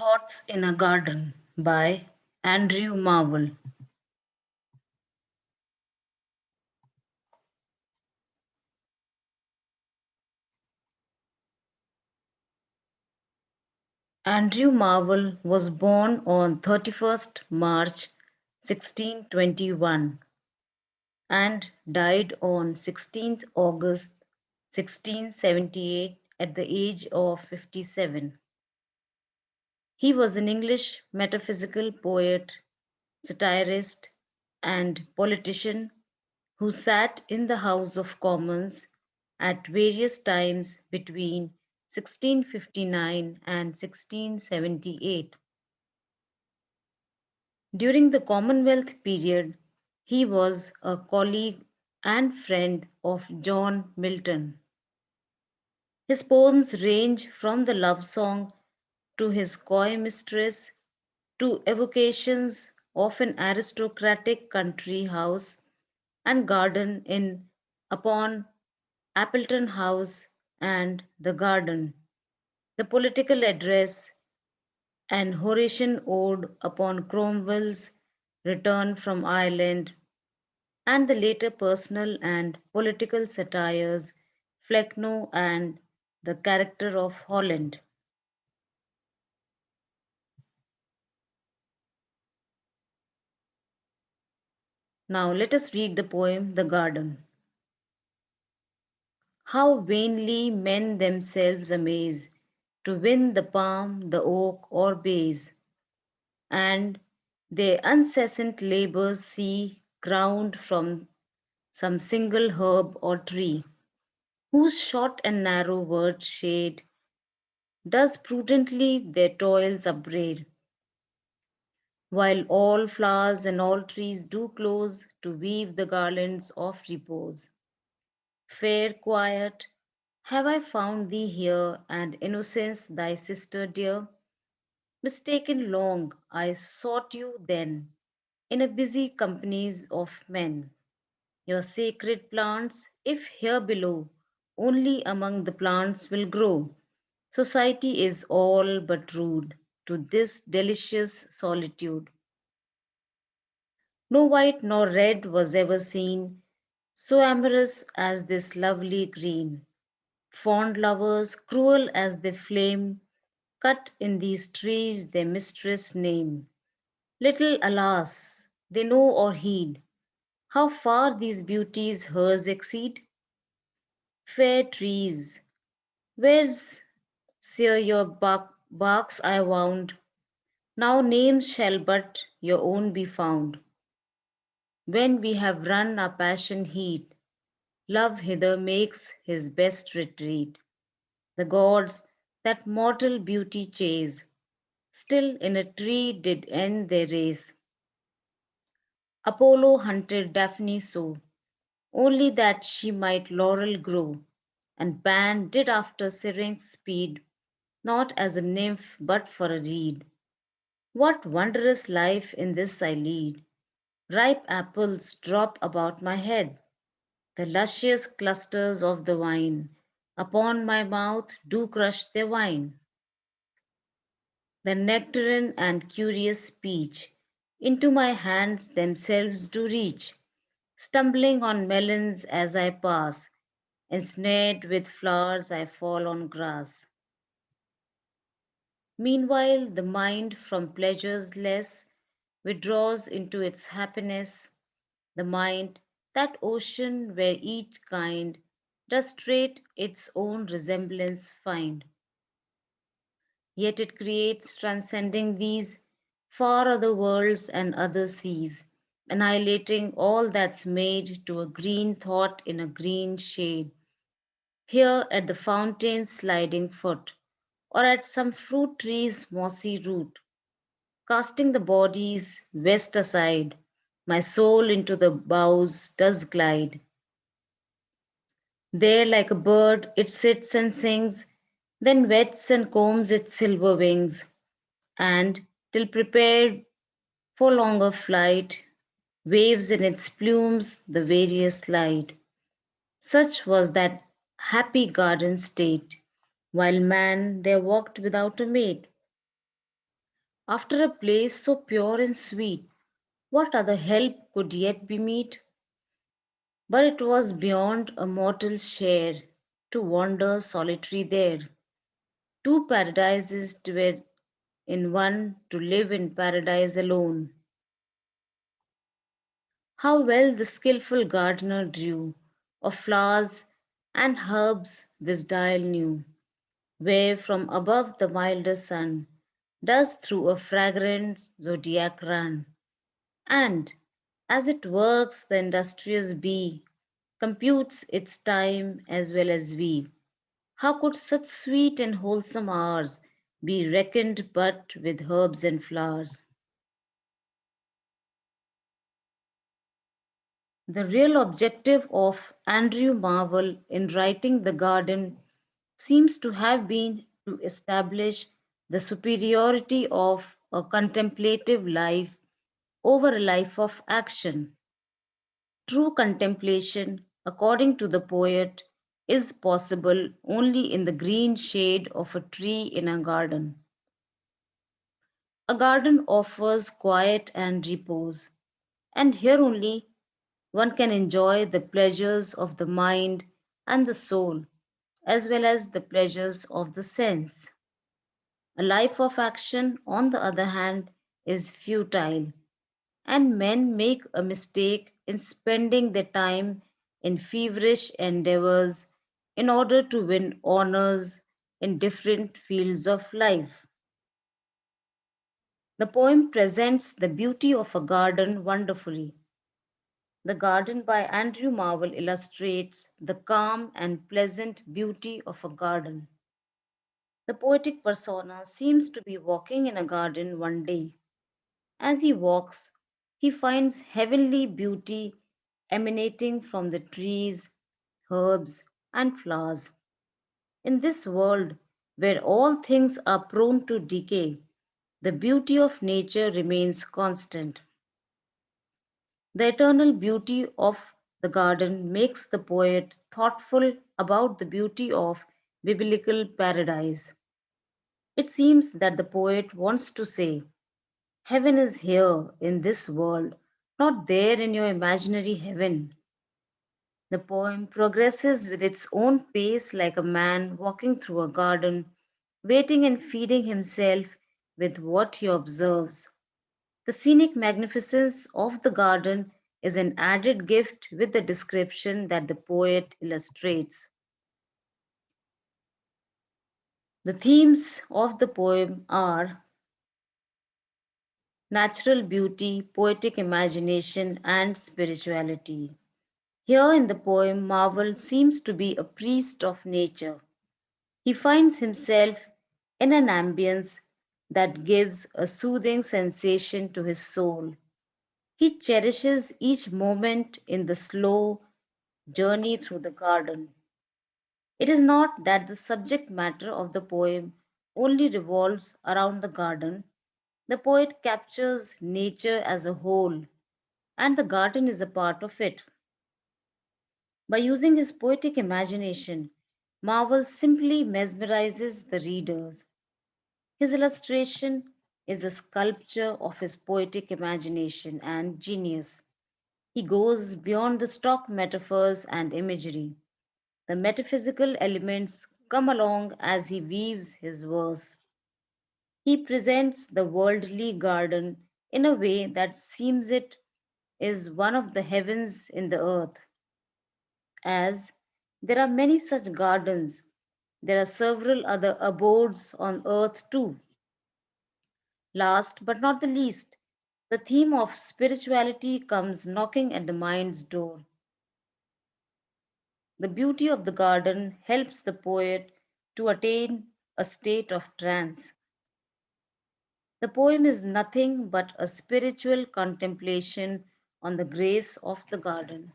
Thoughts in a Garden by Andrew Marvell. Andrew Marvell was born on 31st March 1621 and died on 16th August 1678 at the age of 57. He was an English metaphysical poet, satirist, and politician who sat in the House of Commons at various times between 1659 and 1678. During the Commonwealth period, he was a colleague and friend of John Milton. His poems range from the love song to his coy mistress to evocations of an aristocratic country house and garden in upon Appleton House and the Garden, the political address, an Horatian ode upon Cromwell's return from Ireland, and the later personal and political satires Flecknoe and the character of Holland. Now let us read the poem The Garden. How vainly men themselves amaze to win the palm, the oak, or bays, and their incessant labours see crowned from some single herb or tree, whose short and narrow word shade does prudently their toils upbraid, while all flowers and all trees do close to weave the garlands of repose. Fair quiet, have I found thee here, and innocence thy sister dear? Mistaken long, I sought you then, in a busy companies of men. Your sacred plants, if here below, only among the plants will grow. Society is all but rude to this delicious solitude. No white nor red was ever seen, so amorous as this lovely green. Fond lovers, cruel as they flame, cut in these trees their mistress' name. Little, alas, they know or heed how far these beauties hers exceed. Fair trees, where's sere your barks I wound, now names shall but your own be found. When we have run our passion heat, love hither makes his best retreat. The gods that mortal beauty chase, still in a tree did end their race. Apollo hunted Daphne so, only that she might laurel grow, and Pan did after Syrinx speed, not as a nymph but for a reed. What wondrous life in this I lead! Ripe apples drop about my head, the luscious clusters of the vine upon my mouth do crush their wine. The nectarine and curious peach into my hands themselves do reach, stumbling on melons as I pass, ensnared with flowers I fall on grass. Meanwhile the mind from pleasures less withdraws into its happiness, the mind, that ocean where each kind does straight its own resemblance find. Yet it creates transcending these far other worlds and other seas, annihilating all that's made to a green thought in a green shade, here at the fountain's sliding foot, or at some fruit tree's mossy root. Casting the body's west aside, my soul into the boughs does glide. There like a bird it sits and sings, then wets and combs its silver wings, and, till prepared for longer flight, waves in its plumes the various light. Such was that happy garden state, while man there walked without a mate. After a place so pure and sweet, what other help could yet be meet? But it was beyond a mortal's share to wander solitary there. Two paradises were in one, to live in paradise alone. How well the skilful gardener drew of flowers and herbs this dial knew, where from above the milder sun does through a fragrant zodiac run. And as it works, the industrious bee computes its time as well as we. How could such sweet and wholesome hours be reckoned but with herbs and flowers? The real objective of Andrew Marvell in writing The Garden seems to have been to establish the superiority of a contemplative life over a life of action. True contemplation, according to the poet, is possible only in the green shade of a tree in a garden. A garden offers quiet and repose, and here only one can enjoy the pleasures of the mind and the soul, as well as the pleasures of the sense. A life of action, on the other hand, is futile, and men make a mistake in spending their time in feverish endeavors in order to win honors in different fields of life. The poem presents the beauty of a garden wonderfully. The Garden by Andrew Marvell illustrates the calm and pleasant beauty of a garden. The poetic persona seems to be walking in a garden one day. As he walks, he finds heavenly beauty emanating from the trees, herbs, and flowers. In this world where all things are prone to decay, the beauty of nature remains constant. The eternal beauty of the garden makes the poet thoughtful about the beauty of biblical paradise. It seems that the poet wants to say, heaven is here in this world, not there in your imaginary heaven. The poem progresses with its own pace like a man walking through a garden, waiting and feeding himself with what he observes. The scenic magnificence of the garden is an added gift with the description that the poet illustrates. The themes of the poem are natural beauty, poetic imagination, and spirituality. Here in the poem, Marvell seems to be a priest of nature. He finds himself in an ambience that gives a soothing sensation to his soul. He cherishes each moment in the slow journey through the garden. It is not that the subject matter of the poem only revolves around the garden. The poet captures nature as a whole, and the garden is a part of it. By using his poetic imagination, Marvell simply mesmerizes the readers. His illustration is a sculpture of his poetic imagination and genius. He goes beyond the stock metaphors and imagery. The metaphysical elements come along as he weaves his verse. He presents the worldly garden in a way that seems it is one of the heavens in the earth. As there are many such gardens, there are several other abodes on earth too. Last but not the least, the theme of spirituality comes knocking at the mind's door. The beauty of the garden helps the poet to attain a state of trance. The poem is nothing but a spiritual contemplation on the grace of the garden.